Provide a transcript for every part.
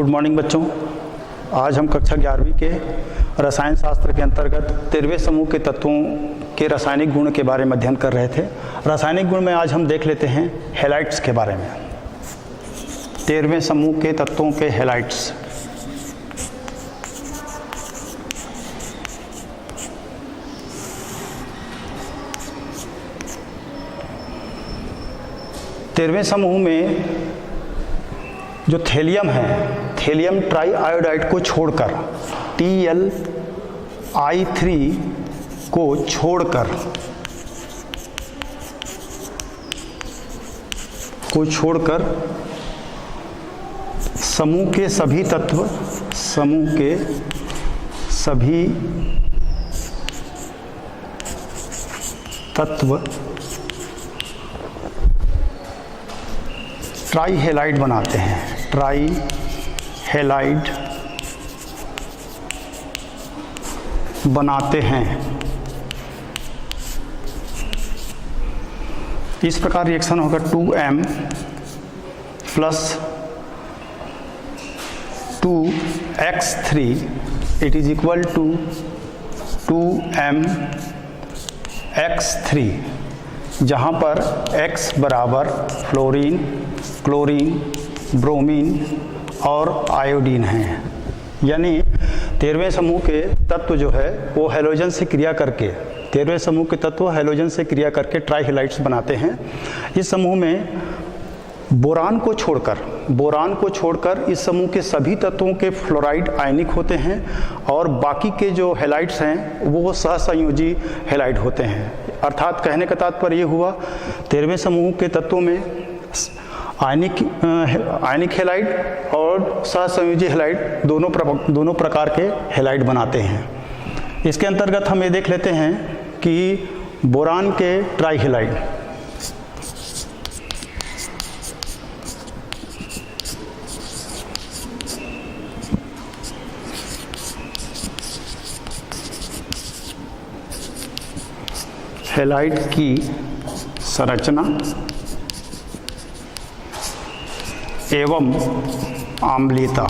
Good morning बच्चों। आज हम कक्षा 11वीं के रसायन शास्त्र के अंतर्गत 13वें समूह के तत्वों के रासायनिक गुण के बारे में अध्ययन कर रहे थे। रासायनिक गुण में आज हम देख लेते हैं हैलाइड्स के बारे में। 13वें समूह के तत्वों के हैलाइड्स। तेरहवें समूह में जो थेलियम है, थेलियम ट्राई आयोडाइड को छोड़कर, TlI3 को छोड़कर समूह के सभी तत्व ट्राई हैलाइड बनाते हैं। ट्राई हैलाइड बनाते हैं। इस प्रकार रिएक्शन होगा 2m plus 2x3 it is equal to 2mx3, जहाँ पर x बराबर फ्लोरीन, क्लोरीन, ब्रोमीन और आयोडीन हैं। यानी 13वें समूह के तत्व जो है वो हैलोजन से क्रिया करके, 13वें समूह के तत्व हैलोजन से क्रिया करके ट्राई हैलाइड्स बनाते हैं। इस समूह में बोरान को छोड़कर इस समूह के सभी तत्वों के फ्लोराइड आयनिक होते हैं और बाकी के जो हैलाइड्स हैं वो सहसंयोजी हैलाइड होते हैं। अर्थात कहने का तात्पर्य ये हुआ 13वें समूह के तत्वों में आयनिक हैलाइड और सहसंयोजी हैलाइड दोनों प्रकार के हैलाइड बनाते हैं। इसके अंतर्गत हम ये देख लेते हैं कि बोरान के ट्राई हैलाइड, हैलाइड की संरचना एवं आम्लीयता।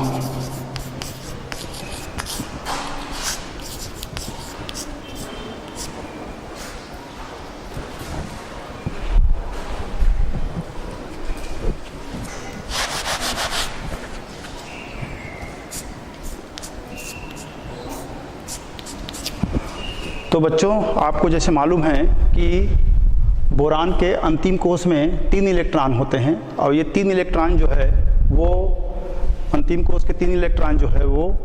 तो बच्चों, आपको जैसे मालूम है कि बोरान के अंतिम कोश में 3 इलेक्ट्रॉन होते हैं और ये 3 इलेक्ट्रॉन जो है वो अंतिम कोश के 3 इलेक्ट्रॉन जो है वो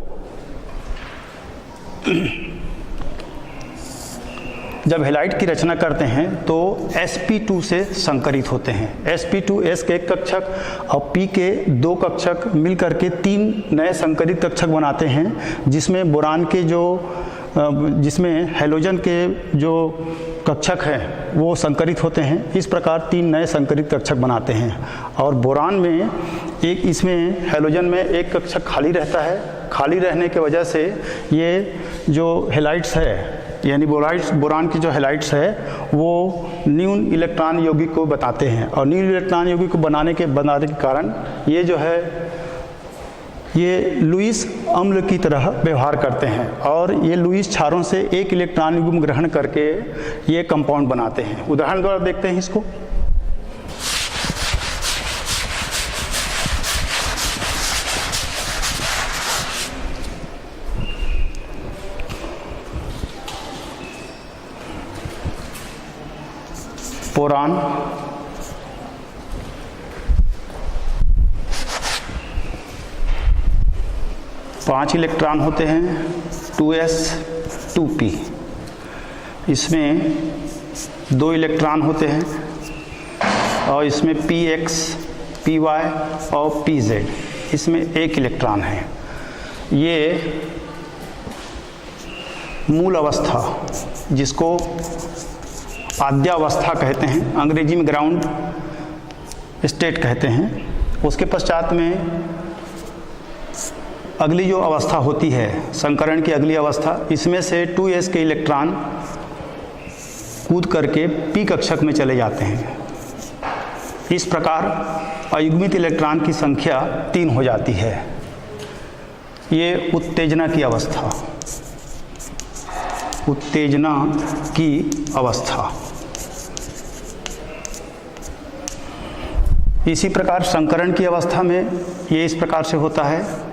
जब हैलाइड की रचना करते हैं तो sp2 से संकरित होते हैं। sp2 s के एक कक्षक और p के 2 कक्षक मिलकर के 3 नए संकरित कक्षक बनाते हैं, जिसमें हैलोजन के जो कक्षक हैं वो संकरित होते हैं। इस प्रकार 3 नए संकरित कक्षक बनाते हैं और बोरान में इसमें हैलोजन में एक कक्षक खाली रहता है। खाली रहने की वजह से ये जो हैलाइड्स है, यानी बोरान की जो हैलाइड्स है वो न्यून इलेक्ट्रॉन यौगिक को बताते हैं और न्यून इलेक्ट्रॉन यौगिक को बनाने के कारण ये जो है ये लुईस अम्ल की तरह व्यवहार करते हैं और ये लुईस क्षारों से एक इलेक्ट्रॉन युग्म ग्रहण करके ये कंपाउंड बनाते हैं। उदाहरण द्वारा देखते हैं इसको। बोरान, 5 इलेक्ट्रॉन होते हैं, 2s 2p। इसमें 2 इलेक्ट्रॉन होते हैं और इसमें px, py और pz, इसमें 1 इलेक्ट्रॉन है। ये मूल अवस्था, जिसको आद्यावस्था कहते हैं, अंग्रेजी में ग्राउंड स्टेट कहते हैं। उसके पश्चात में अगली जो अवस्था होती है, संकरण की अगली अवस्था, इसमें से 2s के इलेक्ट्रॉन कूद करके p कक्षक में चले जाते हैं। इस प्रकार अयुग्मित इलेक्ट्रॉन की संख्या 3 हो जाती है। ये उत्तेजना की अवस्था, उत्तेजना की अवस्था। इसी प्रकार संकरण की अवस्था में ये इस प्रकार से होता है।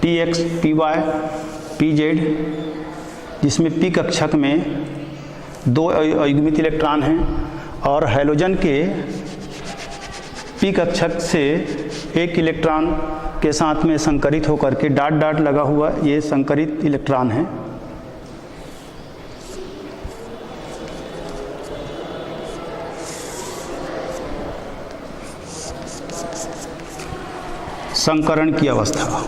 Px, Py, Pz, जिसमें P कक्षक में 2 अयुग्मित इलेक्ट्रॉन हैं और हैलोजन के P कक्षक से 1 इलेक्ट्रॉन के साथ में संकरित होकर के डॉट डॉट लगा हुआ ये संकरित इलेक्ट्रॉन है। संकरण की अवस्था।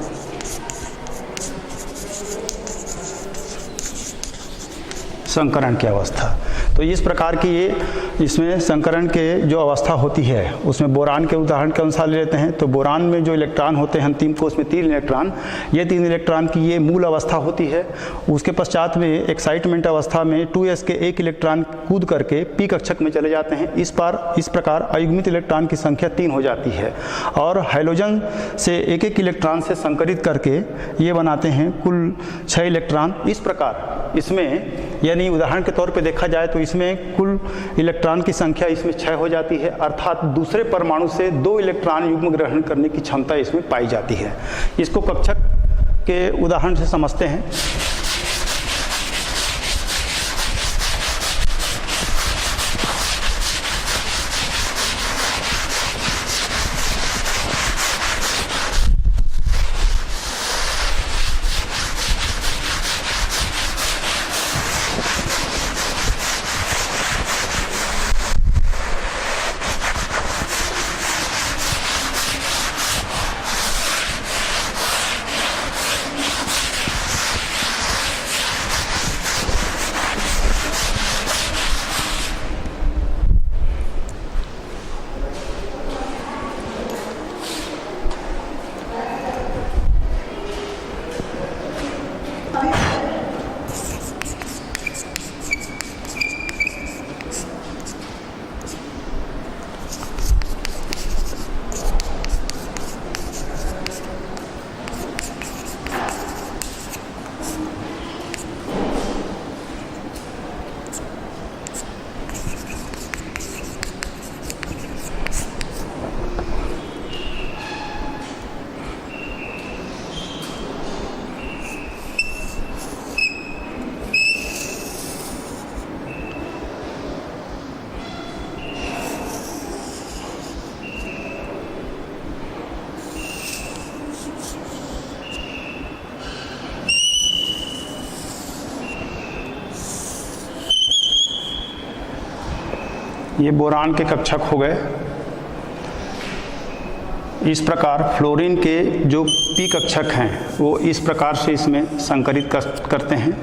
संकरण की अवस्था, तो इस प्रकार की ये इसमें संकरण के जो अवस्था होती है उसमें बोरान के उदाहरण के अनुसार ले लेते हैं। तो बोरान में जो इलेक्ट्रॉन होते हैं अंतिम कोष में 3 इलेक्ट्रॉन, ये 3 इलेक्ट्रॉन की ये मूल अवस्था होती है। उसके पश्चात में एक्साइटमेंट अवस्था में 2s के 1 इलेक्ट्रॉन कूद करके P कक्षक में चले जाते हैं। इस प्रकार अयुग्मित इलेक्ट्रॉन की संख्या 3 हो जाती है और हैलोजन से 1-1 इलेक्ट्रॉन से संकरित करके ये बनाते हैं कुल 6 इलेक्ट्रॉन। इस प्रकार इसमें यानी उदाहरण के तौर पे देखा जाए तो इसमें कुल इलेक्ट्रॉन की संख्या इसमें 6 हो जाती है, अर्थात दूसरे परमाणु से 2 इलेक्ट्रॉन युग्म ग्रहण करने की क्षमता इसमें पाई जाती है। इसको कक्षक के उदाहरण से समझते हैं। ये बोरान के कक्षक हो गए। इस प्रकार फ्लोरीन के जो P कक्षक हैं वो इस प्रकार से इसमें संकरित करते हैं।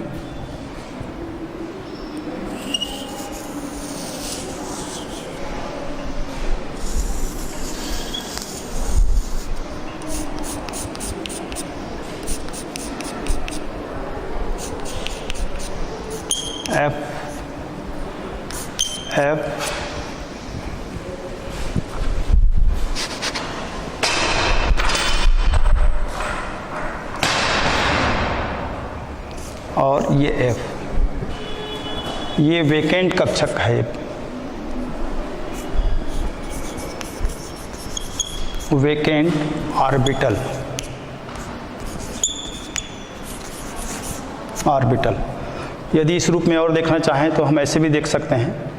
F और ये F, ये वेकेंट कक्षक है। वेकेंट ऑर्बिटल, यदि इस रूप में और देखना चाहें तो हम ऐसे भी देख सकते हैं।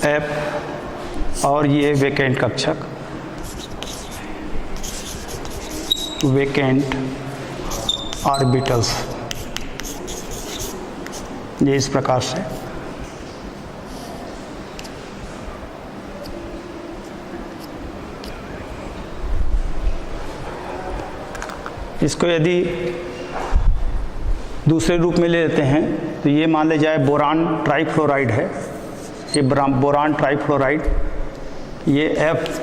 F और ये वेकेंट कक्षक, वेकेंट ऑर्बिटल्स, ये इस प्रकार से। इसको यदि दूसरे रूप में ले लेते हैं तो ये मान ले जाए बोरान ट्राइफ्लोराइड है, ये बोरान ट्राइफ्लोराइड, ये F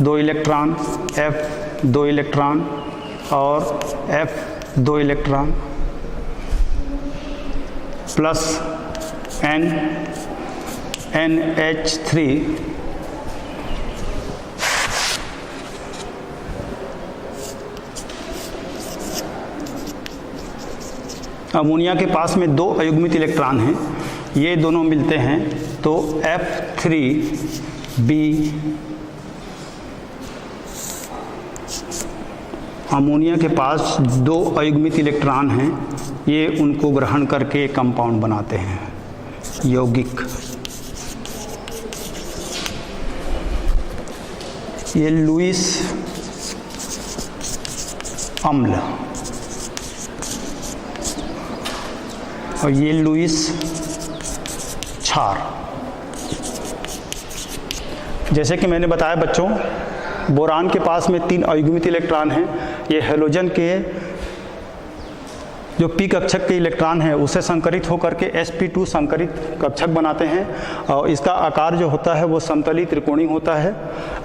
2 इलेक्ट्रॉन, F 2 इलेक्ट्रॉन और F 2 electron plus NH3 ammonia के पास में 2 अयुग्मित इलेक्ट्रॉन हैं, ये दोनों मिलते हैं तो F3B अमोनिया के पास 2 अयुग्मित इलेक्ट्रॉन हैं, ये उनको ग्रहण करके कंपाउंड बनाते हैं यौगिक। ये लुईस अम्ल और ये लुईस क्षार। जैसे कि मैंने बताया बच्चों, बोरान के पास में 3 अयुग्मित इलेक्ट्रॉन हैं। ये हैलोजन के जो पी कक्षक के इलेक्ट्रॉन है उससे संकरित होकर के sp2 संकरित कक्षक बनाते हैं और इसका आकार जो होता है वो समतली त्रिकोणीय होता है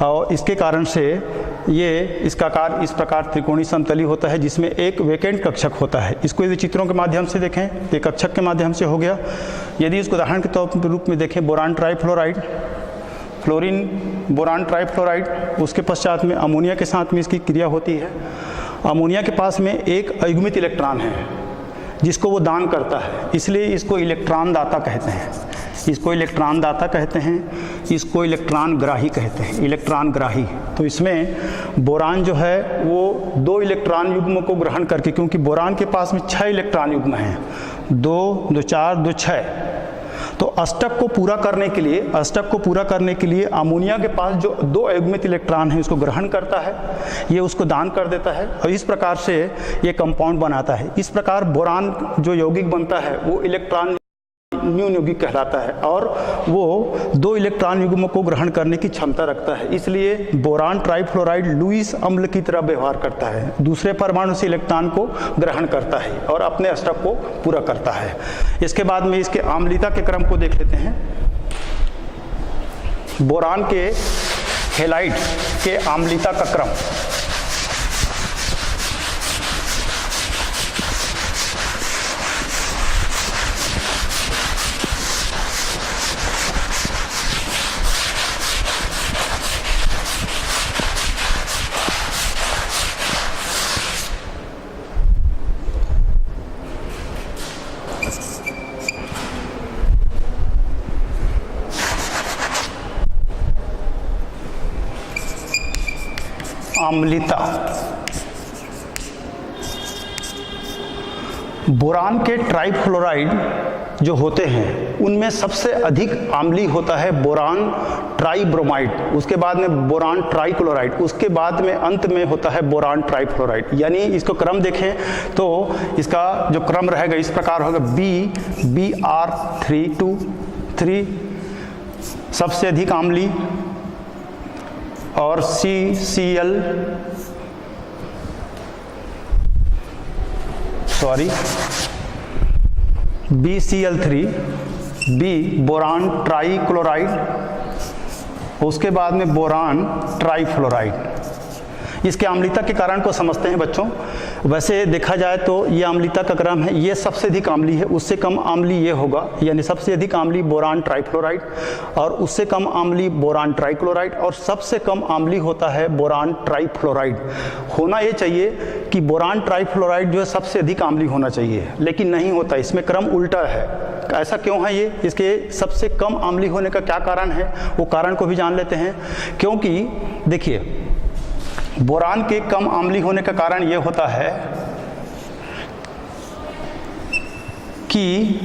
और इसके कारण से इसका आकार इस प्रकार त्रिकोणीय समतली होता है जिसमें एक वैकेंट कक्षक होता है। इसको यदि चित्रों के माध्यम से देखें, ये कक्षक के माध्यम से हो गया। यदि इसको उदाहरण के तौर पर रूप में देखें, boron trifluoride, fluorine boron trifluoride, उसके पश्चात में अमोनिया के साथ में इसकी क्रिया होती है। अमोनिया के पास में एक अयुग्मित इलेक्ट्रॉन है जिसको वो दान करता है, इसलिए इसको इलेक्ट्रॉन दाता कहते हैं। इसको इलेक्ट्रॉन दाता कहते हैं, इसको इलेक्ट्रॉन ग्राही कहते हैं, इलेक्ट्रॉन ग्राही। तो इसमें बोरान जो है वो 2 इलेक्ट्रॉन युग्म को ग्रहण करके, क्योंकि बोरान के पास में 6 इलेक्ट्रॉन युग्म हैं, 2, 2, 4, 2, 6, तो अष्टक को पूरा करने के लिए अमोनिया के पास जो 2 अयुग्मित इलेक्ट्रॉन है उसको ग्रहण करता है, ये उसको दान कर देता है और इस प्रकार से ये कंपाउंड बनाता है। इस प्रकार बोरान जो यौगिक बनता है वो इलेक्ट्रॉन न्यून यौगिक कहलाता है और वो 2 इलेक्ट्रॉन युग्म को ग्रहण करने की क्षमता रखता है। इसलिए बोरान ट्राइफ्लोराइड लुईस अम्ल की तरह व्यवहार करता है, दूसरे परमाणु से इलेक्ट्रॉन को ग्रहण करता है और अपने अष्टक को पूरा करता है। इसके बाद में इसके आम्लता के क्रम को देख लेते हैं। बोरान के हैलाइड के आम्लता का क्रम, आम्लता। बोरान के ट्राइफ्लोराइड जो होते हैं उनमें सबसे अधिक आम्लीय होता है बोरान ट्राइब्रोमाइड, उसके बाद में बोरान ट्राइक्लोराइड, उसके बाद में अंत में होता है बोरान ट्राइफ्लोराइड। यानी इसको क्रम देखें तो इसका जो क्रम रहेगा इस प्रकार होगा, BR3 सबसे अधिक आम्लीय और BCl3, B बोरान ट्राइक्लोराइड, उसके बाद में बोरान ट्राइफ्लोराइड। इसके आम्लता के कारण को समझते हैं बच्चों। वैसे देखा जाए तो ये आम्लता का क्रम है, ये सबसे अधिक आम्लीय है, उससे कम आम्लीय ये होगा, यानी सबसे अधिक आम्लीय बोरान ट्राइफ्लोराइड और उससे कम आम्लीय बोरान ट्राइक्लोराइड और सबसे कम आम्लीय होता है बोरान ट्राइफ्लोराइड। होना ये चाहिए कि बोरान ट्राइफ्लोराइड जो है सबसे अधिक आम्लीय होना चाहिए, लेकिन नहीं होता, इसमें क्रम उल्टा है। ऐसा क्यों है ये? इसके सबसे कम आम्लीय होने का क्या कारण है, वो कारण को भी जान लेते हैं। क्योंकि देखिए, बोरान के कम आम्लीय होने का कारण ये होता है कि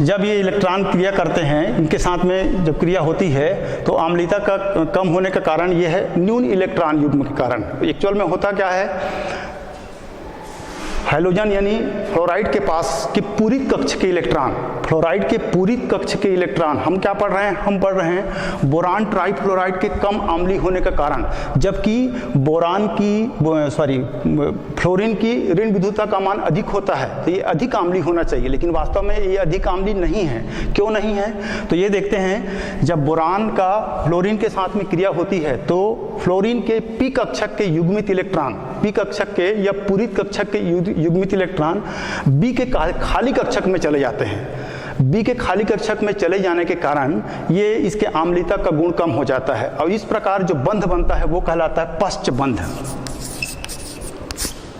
जब ये इलेक्ट्रॉन क्रिया करते हैं, इनके साथ में जब क्रिया होती है तो आम्लता का कम होने का कारण ये है न्यून इलेक्ट्रॉन युग्म के कारण। एक्चुअल में होता क्या है, हैलोजन यानी फ्लोराइड के पास के पूरित कक्ष के इलेक्ट्रॉन, फ्लोराइड के पूरित कक्ष के इलेक्ट्रॉन हम क्या पढ़ रहे हैं, हम पढ़ रहे हैं बोरान ट्राइफ्लोराइड के कम अम्लीय होने के कारण, जबकि बोरान की फ्लोरीन की ऋण विद्युतता का मान अधिक होता है तो ये अधिक अम्लीय होना चाहिए, लेकिन वास्तव में ये अधिक अम्लीय नहीं है। क्यों नहीं है, तो ये देखते हैं जब बोरान का फ्लोरीन के साथ में क्रिया होती है तो फ्लोरीन के पी कक्षक के युग्मित इलेक्ट्रॉन, पी कक्षक के या पूरित कक्षक के युग्मित इलेक्ट्रॉन बी के खाली कक्षक में चले जाते हैं। बी के खाली कक्षक में चले जाने के कारण ये इसके आम्लीयता का गुण कम हो जाता है और इस प्रकार जो बंध बनता है वो कहलाता है पश्च बंध।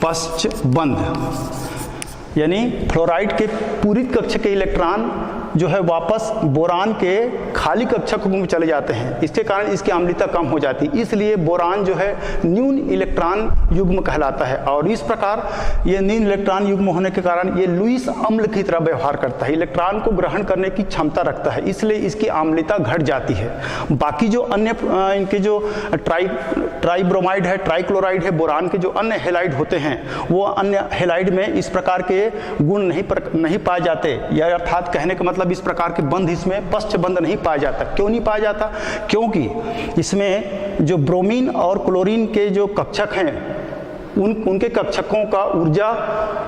पश्च बंध यानी फ्लोराइड के पूरित कक्ष के इलेक्ट्रॉन जो है वापस बोरान के खाली कक्षक में चले जाते हैं, इसके कारण इसकी अम्लीयता कम हो जाती है, इसलिए बोरान जो है न्यून इलेक्ट्रॉन युग्म कहलाता है। और इस प्रकार ये न्यून इलेक्ट्रॉन युग्म होने के कारण ये लुईस अम्ल की तरह व्यवहार करता है, इलेक्ट्रॉन को ग्रहण करने की क्षमता रखता है, इसलिए इसकी अम्लीयता घट जाती है। बाकी जो अन्य इनके जो ट्राइब्रोमाइड है, ट्राइक्लोराइड है, बोरान के जो अन्य हेलाइड होते हैं वो अन्य हेलाइड में इस प्रकार के गुण नहीं पाए जाते, या अर्थात कहने का मतलब इस प्रकार के बंध इसमें पश्च बंध नहीं पाया जाता। क्यों नहीं पाया जाता, क्योंकि इसमें जो ब्रोमीन और क्लोरीन के जो कक्षक हैं उनके कक्षकों का ऊर्जा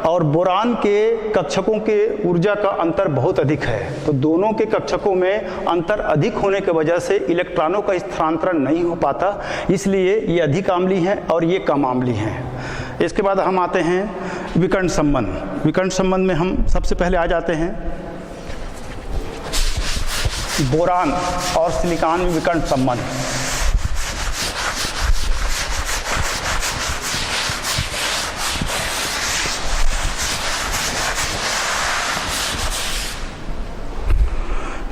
और बोरान के कक्षकों के ऊर्जा का अंतर बहुत अधिक है, तो दोनों के कक्षकों में अंतर अधिक होने की वजह से इलेक्ट्रॉनों का स्थानांतरण नहीं हो पाता, इसलिए ये अधिक अम्लीय हैं और ये कम अम्लीय हैं। इसके बाद हम आते हैं विकर्ण संबंध। विकर्ण संबंध में हम सबसे पहले आ जाते हैं बोरान और सिलिकॉन में विकर्ण संबंध।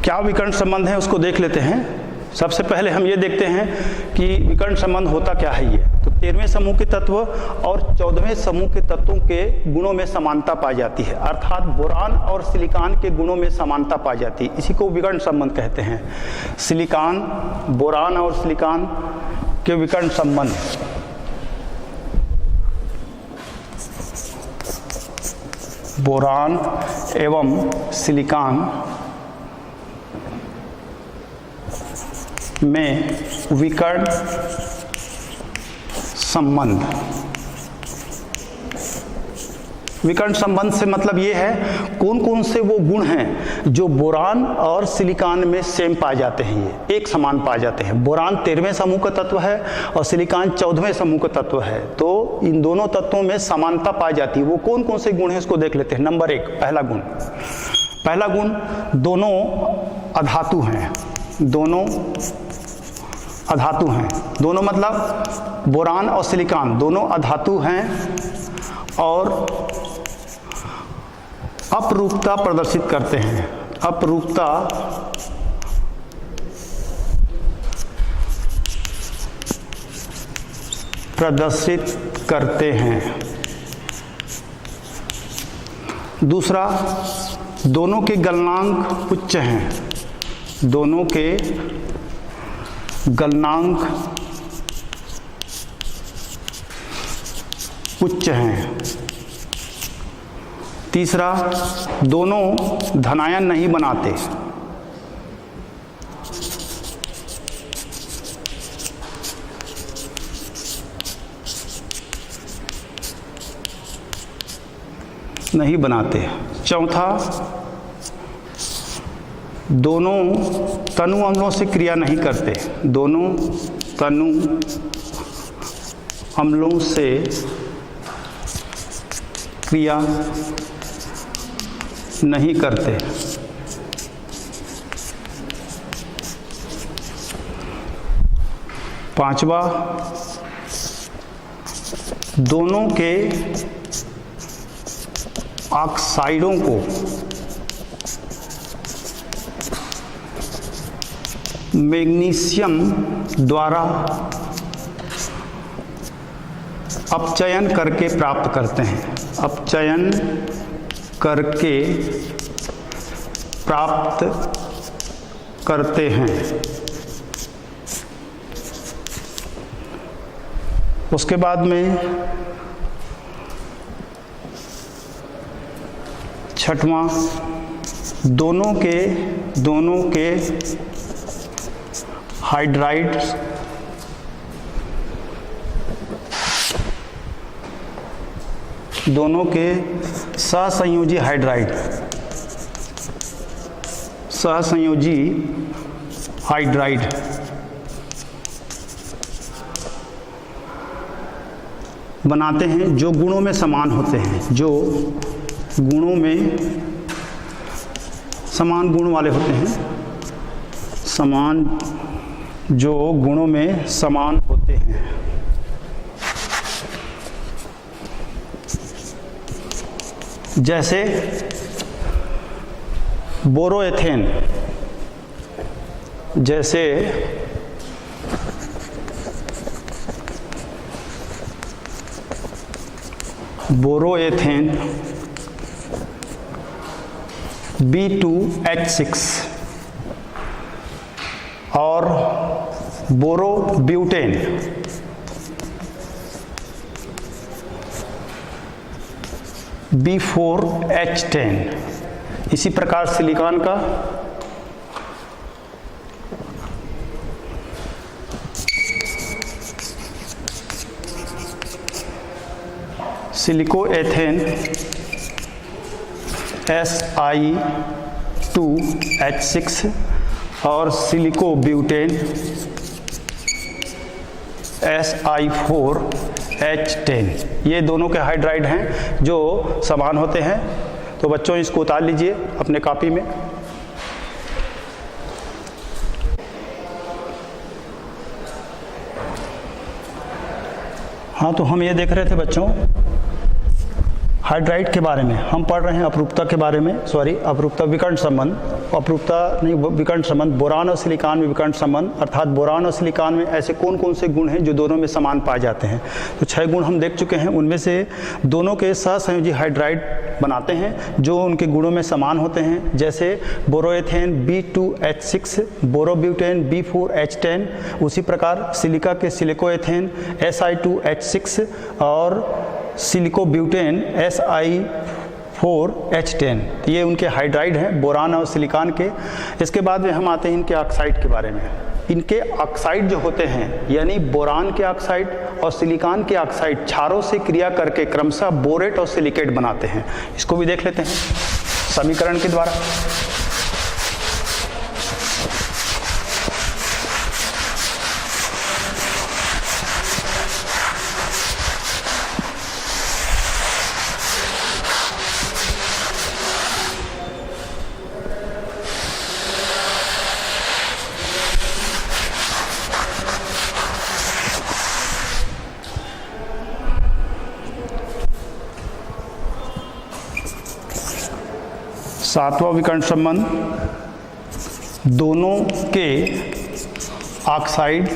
क्या विकर्ण संबंध है उसको देख लेते हैं। सबसे पहले हम ये देखते हैं कि विकर्ण संबंध होता क्या है। ये तो 13वें समूह के तत्व और 14वें समूह के तत्वों के गुणों में समानता पाई जाती है, अर्थात बोरान और सिलिकॉन के गुणों में समानता पाई जाती है, इसी को विकर्ण संबंध कहते हैं। सिलिकॉन, बोरान और सिलिकॉन के विकर्ण संबंध। बोरान एवं सिलिकॉन में विकर्ण संबंध। विकर्ण संबंध से मतलब ये है कौन कौन से वो गुण हैं जो बोरान और सिलिकॉन में सेम पाए जाते हैं, ये एक समान पाए जाते हैं। बोरान 13वें समूह का तत्व है और सिलिकॉन 14वें समूह का तत्व है, तो इन दोनों तत्वों में समानता पाई जाती है। वो कौन कौन से गुण हैं उसको देख लेते हैं। नंबर 1, पहला गुण दोनों अधातु हैं। दोनों अधातु हैं, दोनों मतलब बोरान और सिलिकॉन दोनों अधातु हैं और अपरूपता प्रदर्शित करते हैं। अपरूपता प्रदर्शित करते हैं। दूसरा, दोनों के गलनांक उच्च हैं। दोनों के गलनांक उच्च हैं। तीसरा, दोनों धनायन नहीं बनाते। चौथा, दोनों तनु अम्लों से क्रिया नहीं करते। दोनों तनु अम्लों से क्रिया नहीं करते। पांचवा, दोनों के ऑक्साइडों को मैग्नीशियम द्वारा अपचयन करके प्राप्त करते हैं। अपचयन करके प्राप्त करते हैं। उसके बाद में छठवां, दोनों के हाइड्राइड्स दोनों के सहसंयोजी हाइड्राइड बनाते हैं जो गुणों में समान होते हैं, जो गुणों में समान गुण वाले होते हैं, जो गुणों में समान होते हैं। जैसे बोरोएथेन, B2H6 और बोरोब्यूटेन B4H10। इसी प्रकार सिलिकॉन का सिलिकोएथेन Si2H6 और सिलिकोब्यूटेन Si4H10। ये दोनों के हाइड्राइड हैं जो समान होते हैं। तो बच्चों इसको उतार लीजिए अपने कॉपी में। हाँ, तो हम ये देख रहे थे बच्चों हाइड्राइड के बारे में। हम पढ़ रहे हैं अपरूपता के बारे में, अपरूपता विकर्ण संबंध, विकर्ण संबंध, बोरान और सिलिकॉन में विकर्ण संबंध, अर्थात बोरान और सिलिकॉन में ऐसे कौन कौन से गुण हैं जो दोनों में समान पाए जाते हैं। तो 6 गुण हम देख चुके हैं। उनमें से दोनों के सहसंयोजी हाइड्राइड बनाते हैं जो उनके गुणों में समान होते हैं। जैसे बोरोएथेन B2H6, बोरोब्यूटेन B4H10, उसी प्रकार सिलिका के सिलिकोएथेन Si2H6 और सिलिकोब्यूटेन Si4H10। ये उनके हाइड्राइड हैं बोरान और सिलिकॉन के। इसके बाद में हम आते हैं इनके ऑक्साइड के बारे में। इनके ऑक्साइड जो होते हैं, यानी बोरान के ऑक्साइड और सिलिकॉन के ऑक्साइड क्षारों से क्रिया करके क्रमशः बोरेट और सिलिकेट बनाते हैं। इसको भी देख लेते हैं समीकरण के द्वारा। सातवां विकर्ण संबंध, दोनों के ऑक्साइड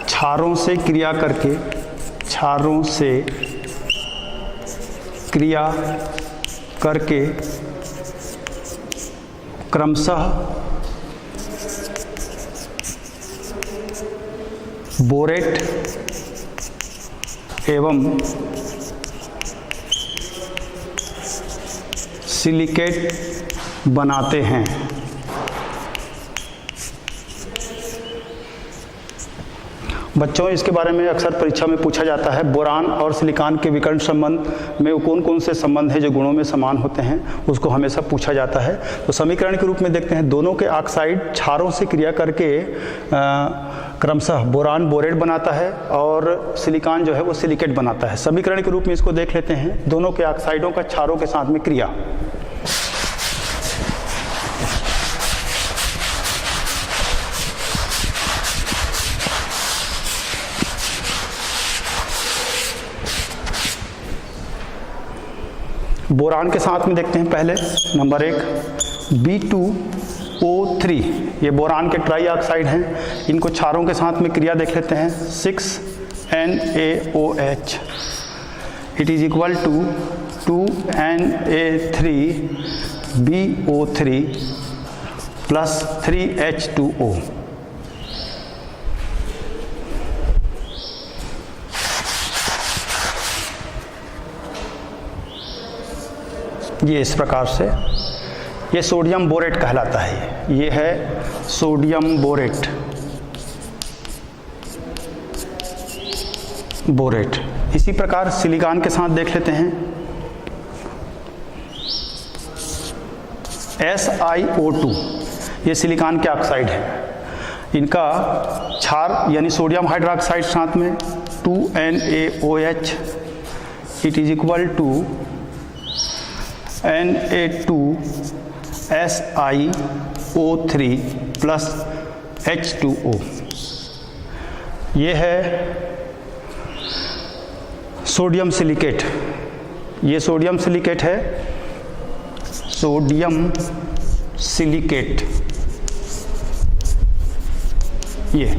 क्षारों से क्रिया करके क्रमशः बोरेट एवं सिलिकेट बनाते हैं। बच्चों इसके बारे में अक्सर परीक्षा में पूछा जाता है, बोरान और सिलिकॉन के विकर्ण संबंध में वो कौन कौन से संबंध हैं जो गुणों में समान होते हैं, उसको हमेशा पूछा जाता है। तो समीकरण के रूप में देखते हैं, दोनों के ऑक्साइड क्षारों से क्रिया करके क्रमशः बोरान बोरेट बनाता है और सिलिकॉन जो है वो सिलिकेट बनाता है। समीकरण के रूप में इसको देख लेते हैं, दोनों के ऑक्साइडों का क्षारों के साथ में क्रिया। बोरान के साथ में देखते हैं पहले नंबर 1 B2O3, ये बोरान के ट्राई ऑक्साइड हैं। इनको क्षारों के साथ में क्रिया देख लेते हैं, 6NaOH, it is equal to 2Na3BO3 plus 3H2O। ये इस प्रकार से, ये सोडियम बोरेट कहलाता है। ये है सोडियम बोरेट। इसी प्रकार सिलिकॉन के साथ देख लेते हैं, SiO2, ये सिलिकॉन के ऑक्साइड है। इनका क्षार यानी सोडियम हाइड्रोक्साइड साथ में 2NaOH, it is equal to Na2SiO3 plus H2O। ये है सोडियम सिलिकेट। ये सोडियम सिलिकेट है, सोडियम सिलिकेट। ये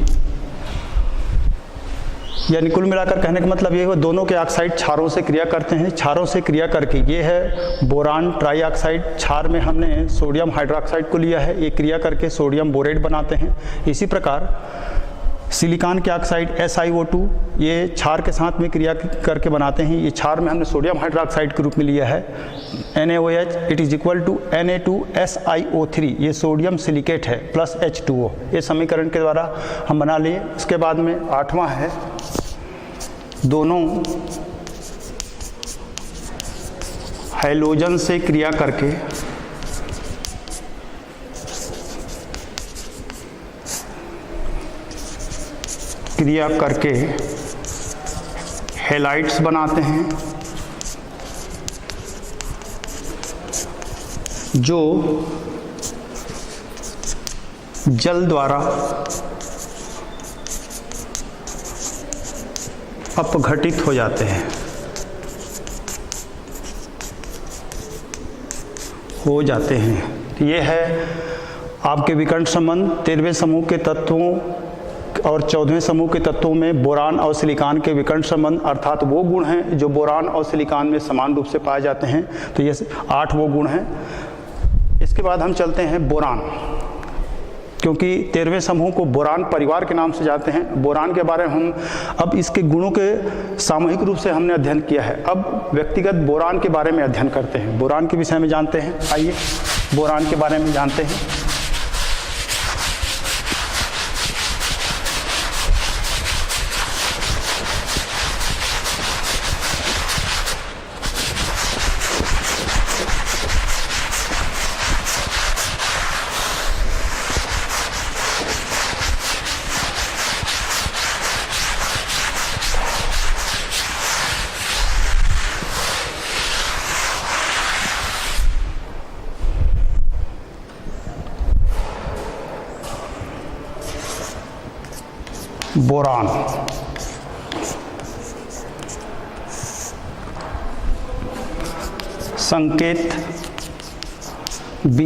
यानी कुल मिलाकर कहने का मतलब ये है दोनों के ऑक्साइड क्षारों से क्रिया करते हैं। क्षारों से क्रिया करके ये है बोरान ट्राईऑक्साइड। क्षार में हमने सोडियम हाइड्रोक्साइड को लिया है, ये क्रिया करके सोडियम बोरेट बनाते हैं। इसी प्रकार सिलिकॉन के ऑक्साइड SiO2 ये क्षार के साथ में क्रिया करके बनाते हैं। ये क्षार में हमने सोडियम हाइड्रोक्साइड के रूप में लिया है NaOH, it is equal to Na2SiO3, ये सोडियम सिलिकेट है प्लस H2O। ये समीकरण के द्वारा हम बना लिए। उसके बाद में 8वां है, दोनों हैलोजन से क्रिया करके हैलाइड्स बनाते हैं, जो जल द्वारा अपघटित हो जाते हैं, ये है आपके विकर्ण संबंध। 13वें समूह के तत्वों और 14वें समूह के तत्वों में बोरान और सिलिकॉन के विकर्ण संबंध, अर्थात वो गुण हैं जो बोरान और सिलिकॉन में समान रूप से पाए जाते हैं। तो ये 8 वो गुण हैं। इसके बाद हम चलते हैं बोरान, क्योंकि 13वें समूह को बोरान परिवार के नाम से जानते हैं। बोरान के बारे में हम अब इसके गुणों के सामूहिक रूप से हमने अध्ययन किया है। अब व्यक्तिगत बोरान के बारे में अध्ययन करते हैं, बोरान के विषय में जानते हैं। आइए बोरान के बारे में जानते हैं। बोरान संकेत B,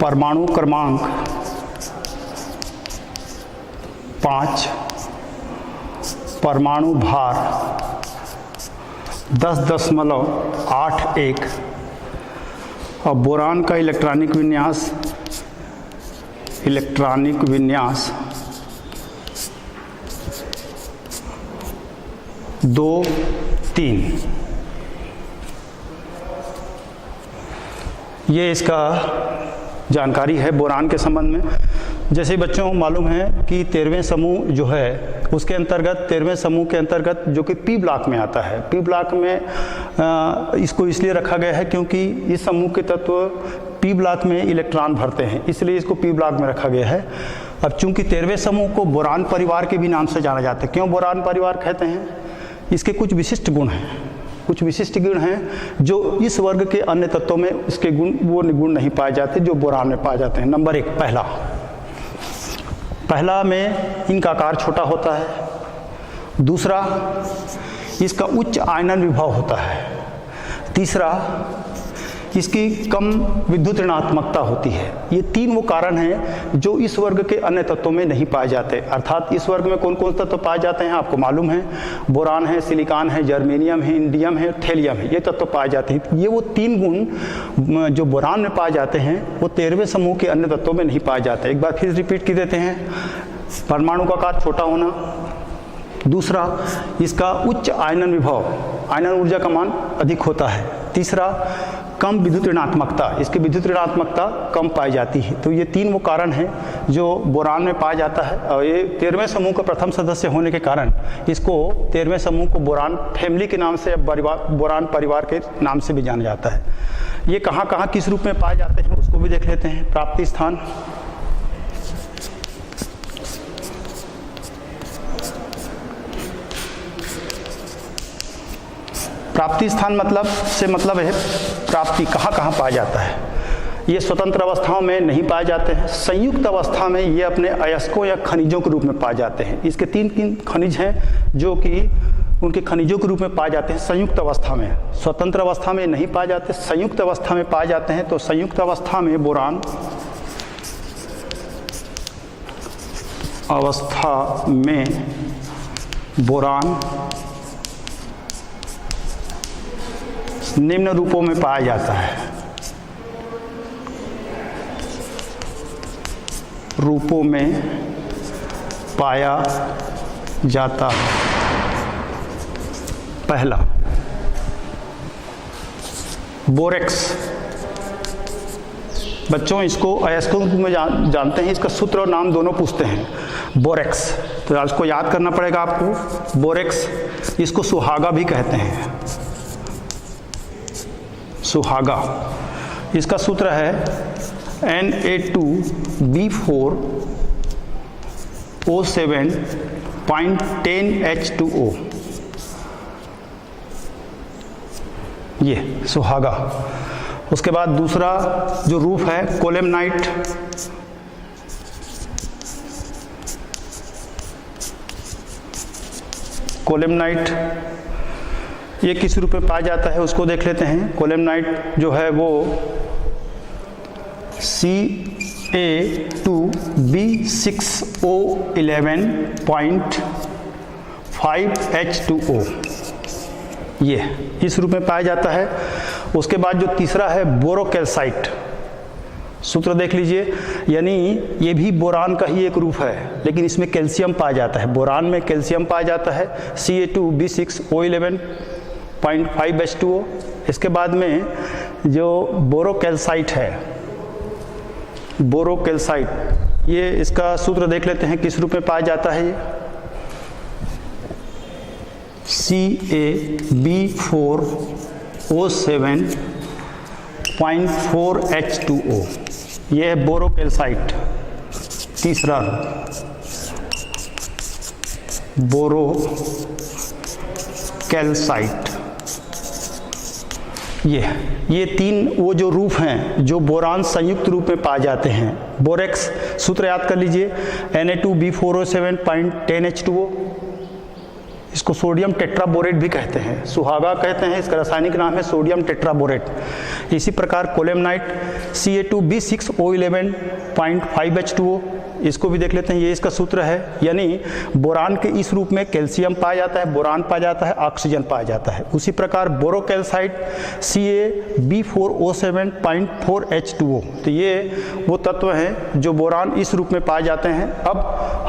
परमाणु क्रमांक 5, परमाणु भार 10.81 और बोरान का इलेक्ट्रॉनिक विन्यास 2,3। ये इसका जानकारी है बोरान के संबंध में। जैसे बच्चों मालूम है कि 13वें समूह जो है उसके अंतर्गत, 13वें समूह के अंतर्गत जो कि P ब्लॉक में आता है। P ब्लॉक में इसको इसलिए रखा गया है क्योंकि इस समूह के तत्व P ब्लॉक में इलेक्ट्रॉन भरते हैं, इसलिए इसको P ब्लॉक में रखा गया है। अब चूंकि 13वें समूह को बोरान परिवार के भी नाम से जाना जाता है। क्यों बोरान परिवार कहते हैं? इसके कुछ विशिष्ट गुण हैं, जो इस वर्ग के अन्य तत्वों में इसके गुण नहीं पाए जाते जो बोरान में पाए जाते हैं। नंबर 1, पहला में इनका आकार छोटा होता है। दूसरा, इसका उच्च आयनन विभव होता है। तीसरा, इसकी कम विद्युत ऋणात्मकता होती है। ये 3 वो कारण हैं जो इस वर्ग के अन्य तत्वों में नहीं पाए जाते। अर्थात इस वर्ग में कौन कौन तत्व पाए जाते हैं आपको मालूम है। बोरान है, सिलिकॉन है, जर्मेनियम है, इंडियम है, थेलियम है, ये तत्व पाए जाते हैं। ये वो 3 गुण जो बोरान में पाए जाते हैं वो 13वें समूह के अन्य तत्वों में नहीं पाए जाते। एक बार फिर रिपीट कर देते हैं। परमाणु का आकार छोटा होना, दूसरा इसका उच्च आयनन विभव, आयनन ऊर्जा का मान अधिक होता है। तीसरा, कम विद्युत ऋणात्मकता, इसकी विद्युत ऋणात्मकता कम पाई जाती है। तो ये 3 वो कारण हैं जो बोरान में पाया जाता है, और ये 13वें समूह का प्रथम सदस्य होने के कारण इसको 13वें समूह को बोरान फैमिली के नाम से, बोरान परिवार के नाम से भी जाना जाता है। ये कहाँ कहाँ किस रूप में पाए जाते हैं उसको भी देख लेते हैं। प्राप्ति स्थान, प्राप्ति स्थान मतलब है प्राप्ति कहाँ कहाँ पाया जाता है। ये स्वतंत्र अवस्थाओं में नहीं पाए जाते हैं। संयुक्त अवस्था में ये अपने अयस्कों या खनिजों के रूप में पाए जाते हैं। इसके 3 खनिज हैं जो कि उनके खनिजों के रूप में पाए जाते हैं संयुक्त अवस्था में। स्वतंत्र अवस्था में नहीं पाए जाते, संयुक्त अवस्था में पाए जाते हैं। तो संयुक्त अवस्था में बोरान निम्न रूपों में पाया जाता है। रूपों में पाया जाता है। पहला, बोरेक्स। बच्चों इसको अयस्कों के रूप में जानते हैं, इसका सूत्र और नाम दोनों पूछते हैं। बोरेक्स, तो इसको याद करना पड़ेगा आपको। बोरेक्स, इसको सुहागा भी कहते हैं। सुहागा, इसका सूत्र है Na2B4O7.10H2O। ये सुहागा। उसके बाद दूसरा जो रूप है कोलेमनाइट। कोलेमनाइट ये किस रूप में पाया जाता है उसको देख लेते हैं। कोलेमनाइट जो है वो Ca2B6O11.5H2O, ये इस रूप में पाया जाता है। उसके बाद जो तीसरा है बोरोकैल्साइट, सूत्र देख लीजिए, यानी ये भी बोरान का ही एक रूप है, लेकिन इसमें कैल्शियम पाया जाता है। बोरान में कैल्शियम पाया जाता है, Ca2B6O11.5H2O। इसके बाद में जो बोरोकैल्साइट है, बोरोकैल्साइट, ये इसका सूत्र देख लेते हैं किस रूप में पाया जाता है। ये Ca2B4O7.4H2O, ये है बोरोकैल्साइट। तीसरा बोरोकैल्साइट, ये 3 वो जो रूप हैं जो बोरान संयुक्त रूप में पाए जाते हैं। बोरेक्स, सूत्र याद कर लीजिए, Na2B4O7.10H2O, इसको सोडियम टेट्राबोरेट भी कहते हैं। सुहागा कहते हैं, इसका रासायनिक नाम है सोडियम टेट्राबोरेट। इसी प्रकार कोलेमनाइट Ca2B6O11.5H2O, इसको भी देख लेते हैं, ये इसका सूत्र है। यानी बोरान के इस रूप में कैल्शियम पाया जाता है, बोरान पाया जाता है, ऑक्सीजन पाया जाता है। उसी प्रकार बोरोकैल्साइट Ca2B4O7.4H2O, तो ये वो तत्व हैं जो बोरान इस रूप में पाए जाते हैं। अब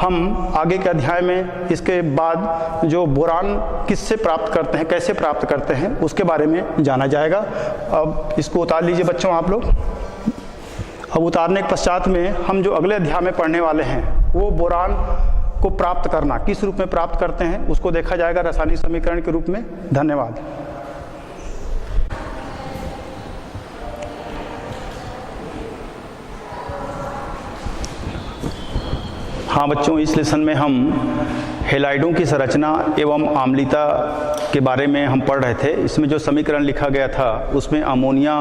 हम आगे के अध्याय में इसके बाद जो बोरान किससे प्राप्त करते हैं, कैसे प्राप्त करते हैं, उसके बारे में जाना जाएगा। अब इसको उतार लीजिए बच्चों आप लोग। अब उतारने के पश्चात में हम जो अगले अध्याय में पढ़ने वाले हैं वो बोरान को प्राप्त करना, किस रूप में प्राप्त करते हैं उसको देखा जाएगा रासायनिक समीकरण के रूप में। धन्यवाद। हाँ बच्चों, इस लेसन में हम हेलाइडों की संरचना एवं आम्लता के बारे में हम पढ़ रहे थे। इसमें जो समीकरण लिखा गया था उसमें अमोनिया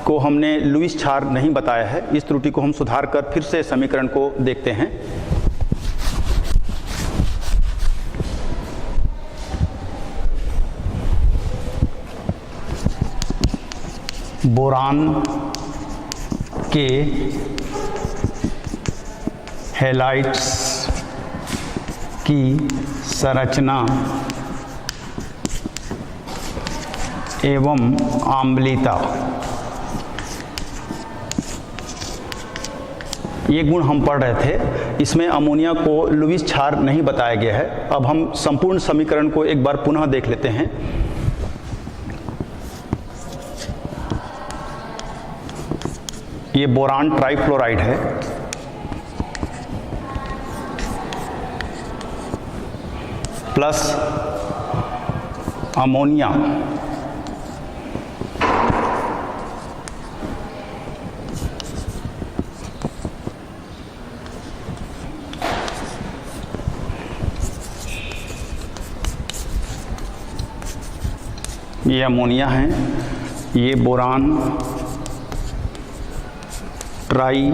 को हमने लुईस क्षार नहीं बताया है। इस त्रुटि को हम सुधार कर फिर से समीकरण को देखते हैं। बोरान के हैलाइड्स की संरचना एवं आम्लता, ये गुण हम पढ़ रहे थे। इसमें अमोनिया को लुईस क्षार नहीं बताया गया है। अब हम संपूर्ण समीकरण को एक बार पुनः देख लेते हैं। ये बोरान ट्राइफ्लोराइड है, प्लस अमोनिया, ये अमोनिया है, ये बोरान ट्राई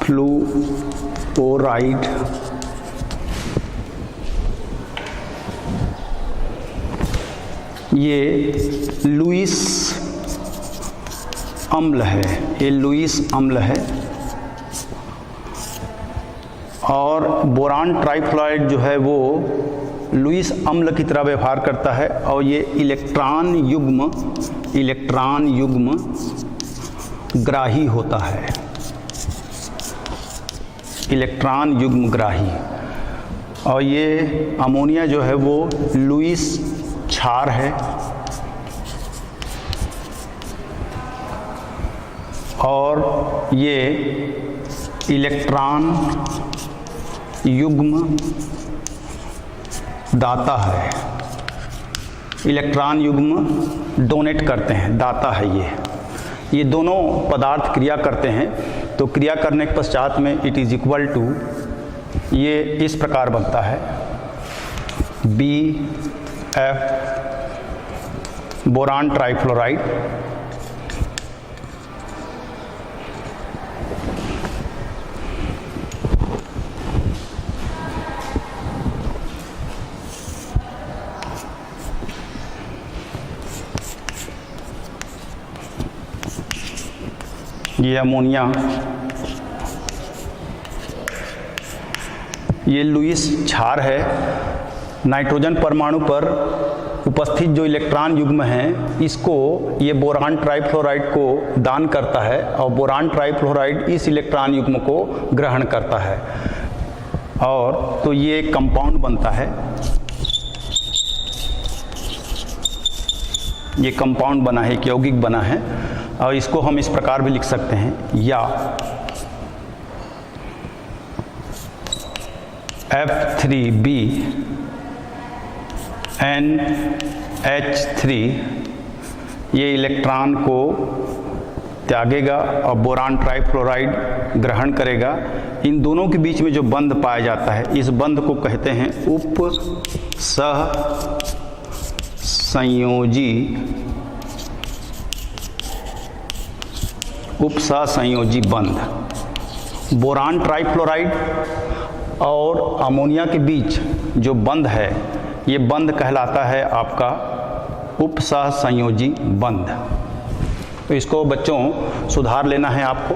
फ्लोराइड, ये लुईस अम्ल है, ये लुईस अम्ल है। और बोरान ट्राइफ्लोराइड जो है वो लुईस अम्ल की तरह व्यवहार करता है और ये इलेक्ट्रॉन युग्म ग्राही होता है, इलेक्ट्रॉन युग्म ग्राही। और ये अमोनिया जो है वो लुईस क्षार है और ये इलेक्ट्रॉन युग्म दाता है, इलेक्ट्रॉन युग्म डोनेट करते हैं, दाता है ये दोनों पदार्थ क्रिया करते हैं। तो क्रिया करने के पश्चात में इट इज़ इक्वल टू, ये इस प्रकार बनता है BF बोरान ट्राइफ्लोराइड ये अमोनिया, ये लुईस क्षार है। नाइट्रोजन परमाणु पर उपस्थित जो इलेक्ट्रॉन युग्म हैं इसको ये बोरान ट्राइफ्लोराइड को दान करता है और बोरान ट्राइफ्लोराइड इस इलेक्ट्रॉन युग्म को ग्रहण करता है और तो ये कंपाउंड बनता है, ये कंपाउंड बना है, एक यौगिक बना है। और इसको हम इस प्रकार भी लिख सकते हैं, या F3B NH3 ये इलेक्ट्रॉन को त्यागेगा और बोरान ट्राइफ्लोराइड ग्रहण करेगा। इन दोनों के बीच में जो बंध पाया जाता है इस बंध को कहते हैं उपसहसंयोजी बंध। बोरान ट्राइफ्लोराइड और अमोनिया के बीच जो बंध है ये बंध कहलाता है आपका उपसहसंयोजी बंध। तो इसको बच्चों सुधार लेना है आपको।